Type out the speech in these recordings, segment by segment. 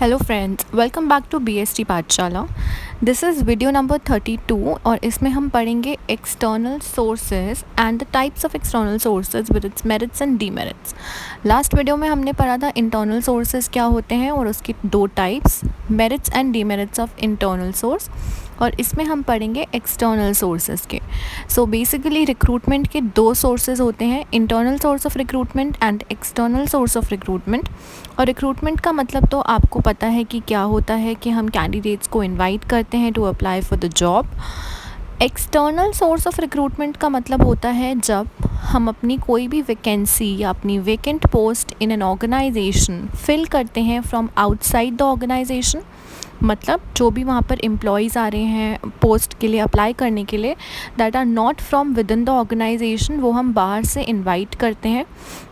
Hello friends, welcome back to BST Pathshala. This is video number 32 और इसमें हम पढ़ेंगे external sources and the types of external sources with its merits and demerits. Last video में हमने पढ़ा था internal sources क्या होते हैं और उसकी दो types, merits and demerits of internal source, और इसमें हम पढ़ेंगे एक्सटर्नल सोर्सेज के। सो बेसिकली रिक्रूटमेंट के दो सोर्सेज होते हैं, internal source of recruitment and external source of recruitment. और रिक्रूटमेंट का मतलब तो आपको पता है कि क्या होता है कि हम कैंडिडेट्स को इनवाइट करते हैं to apply for the job. External source of recruitment का मतलब होता है जब हम अपनी कोई भी वैकेंसी या अपनी vacant post in an organization fill करते हैं फ्रॉम आउटसाइड द ऑर्गेनाइजेशन। मतलब जो भी वहाँ पर एम्प्लॉयज़ आ रहे हैं पोस्ट के लिए अप्लाई करने के लिए, that are not from within the organization, वो हम बाहर से इनवाइट करते हैं,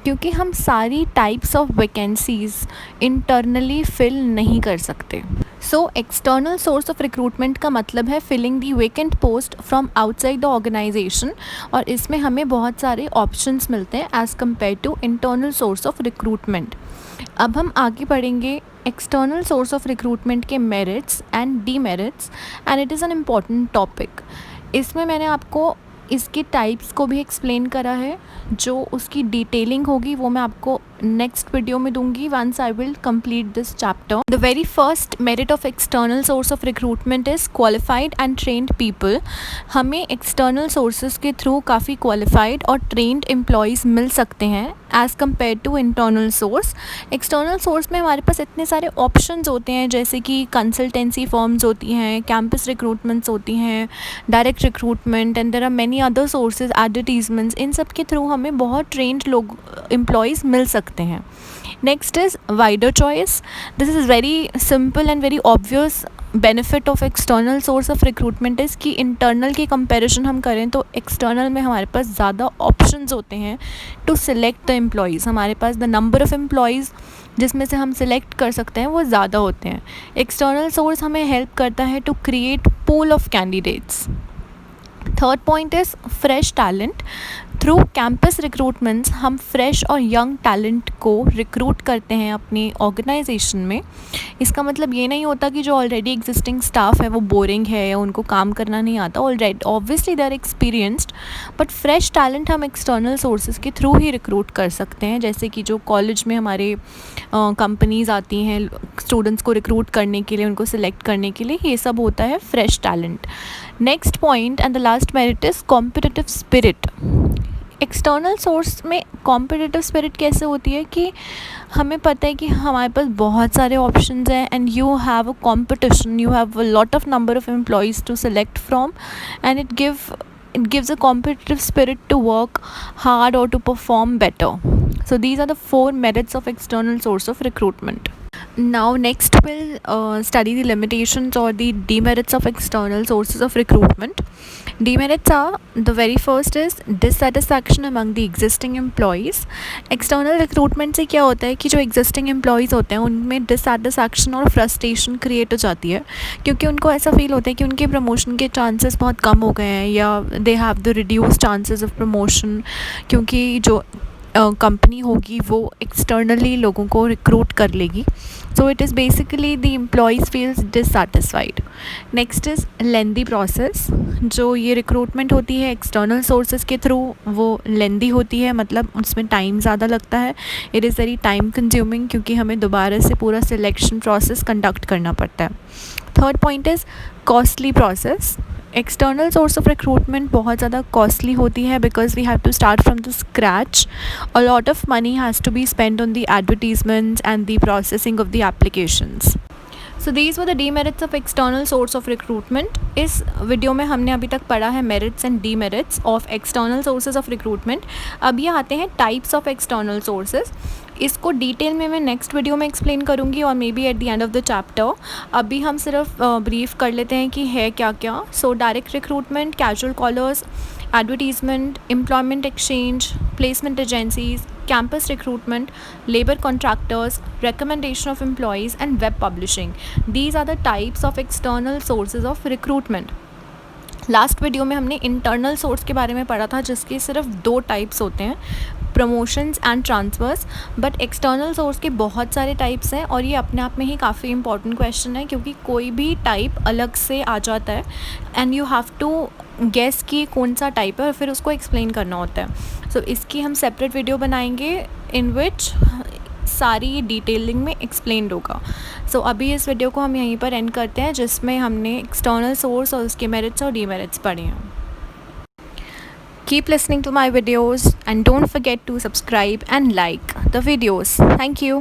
क्योंकि हम सारी types of vacancies internally fill नहीं कर सकते। So external source of recruitment का मतलब है filling the vacant post from outside the organization, और इसमें हमें बहुत सारे ऑप्शंस मिलते हैं as compare to internal source of recruitment. अब हम आगे पढ़ेंगे एक्सटर्नल सोर्स ऑफ रिक्रूटमेंट के merits and demerits, and it is an important topic. इसमें मैंने आपको इसके टाइप्स को भी एक्सप्लेन करा है, जो उसकी डिटेलिंग होगी वो मैं आपको नेक्स्ट वीडियो में दूंगी once I will complete this chapter. The very first merit of external source of recruitment is qualified and trained people. हमें एक्सटर्नल सोर्सेज के थ्रू काफ़ी क्वालिफाइड और ट्रेंड एम्प्लॉयज़ मिल सकते हैं as compare to internal source. External source में हमारे पास इतने सारे ऑप्शंस होते हैं, जैसे कि कंसल्टेंसी फर्म्स होती हैं, कैंपस रिक्रूटमेंट्स होती हैं, direct recruitment, and there are many other sources, advertisements. इन सब के थ्रू हमें बहुत ट्रेंड लोग एम्प्लॉयज़ मिल सकते हैं। Next is wider choice. This is very simple and very obvious benefit of external source of recruitment is कि इंटरनल की कंपैरिजन हम करें तो एक्सटर्नल में हमारे पास ज़्यादा ऑप्शंस होते हैं टू सिलेक्ट द एम्प्लॉयज़। हमारे पास द नंबर ऑफ़ एम्प्लॉयज़ जिसमें से हम सिलेक्ट कर सकते हैं वो ज़्यादा होते हैं। एक्सटर्नल सोर्स हमें हेल्प करता है to create pool of candidates. Third point is fresh talent. Through campus recruitments हम फ्रेश और यंग टैलेंट को रिक्रूट करते हैं अपनी ऑर्गेनाइजेशन में। इसका मतलब ये नहीं होता कि जो ऑलरेडी एग्जिस्टिंग स्टाफ है वो बोरिंग है या उनको काम करना नहीं आता। Already obviously they are experienced, but fresh talent हम एक्सटर्नल सोर्सेज के थ्रू ही रिक्रूट कर सकते हैं। जैसे कि जो कॉलेज में हमारे कंपनीज़ आती हैं स्टूडेंट्स को रिक्रूट करने के लिए, उनको सिलेक्ट करने के लिए, ये सब होता है fresh talent. Next point and the last merit is competitive spirit. External source में कॉम्पिटिटिव स्पिरिट कैसे होती है कि हमें पता है कि हमारे पास बहुत सारे ऑप्शंस हैं and you have a competition, you have a lot of number of employees to select from, and it gives a competitive spirit to work hard or to perform better. So these are the four merits of external source of recruitment. Now next we'll study the limitations or the demerits of external sources of recruitment. Demerits are, the very first is dissatisfaction among the existing employees. External recruitment से क्या होता है कि जो existing employees होते हैं उनमें dissatisfaction और frustration create हो जाती है, क्योंकि उनको ऐसा फील होता है कि उनके promotion के chances बहुत कम हो गए हैं, या they have the reduced chances of promotion, क्योंकि जो कंपनी होगी वो एक्सटर्नली लोगों को रिक्रूट कर लेगी। So it is basically the employees feels dissatisfied. Next is lengthy process. जो ये रिक्रूटमेंट होती है एक्सटर्नल सोर्सेज के थ्रू वो लेंदी होती है, मतलब उसमें टाइम ज़्यादा लगता है। It is very time consuming, क्योंकि हमें दोबारा से पूरा सिलेक्शन प्रोसेस कंडक्ट करना पड़ता है। Third point is costly process. External source of recruitment बहुत ज़्यादा कॉस्टली होती है because we have to start from the scratch. A lot of money has to be spend on the advertisements and the processing of the applications. So these were the demerits of external source of recruitment. इस video में हमने अभी तक पढ़ा है merits and demerits of external sources of recruitment. अब ये आते हैं टाइप्स ऑफ एक्सटर्नल सोर्सेज। इसको डिटेल में मैं नेक्स्ट वीडियो में एक्सप्लेन करूँगी और may be at the end of the chapter. अभी हम सिर्फ ब्रीफ कर लेते हैं कि है क्या क्या। So direct recruitment, casual callers, advertisement, employment exchange, placement agencies, campus recruitment, labor contractors, recommendation of employees, and web publishing. These are the types of external sources of recruitment. Last video में हमने internal source के बारे में पढ़ा था, जिसके सिर्फ दो टाइप्स होते हैं, promotions and transfers. But external source के बहुत सारे टाइप्स हैं और ये अपने आप में ही काफ़ी इंपॉर्टेंट क्वेश्चन है, क्योंकि कोई भी टाइप अलग से आ जाता है and you have to guess कि कौन सा टाइप है और फिर उसको एक्सप्लेन करना होता है। सो इसकी हम सेपरेट वीडियो बनाएंगे इन विच सारी डिटेलिंग में एक्सप्लेन्ड होगा। सो अभी इस वीडियो को हम यहीं पर एंड करते हैं, जिसमें हमने एक्सटर्नल सोर्स और उसके मेरिट्स और डीमेरिट्स पढ़े हैं। Keep listening to my videos and don't forget to subscribe and like the videos. Thank you.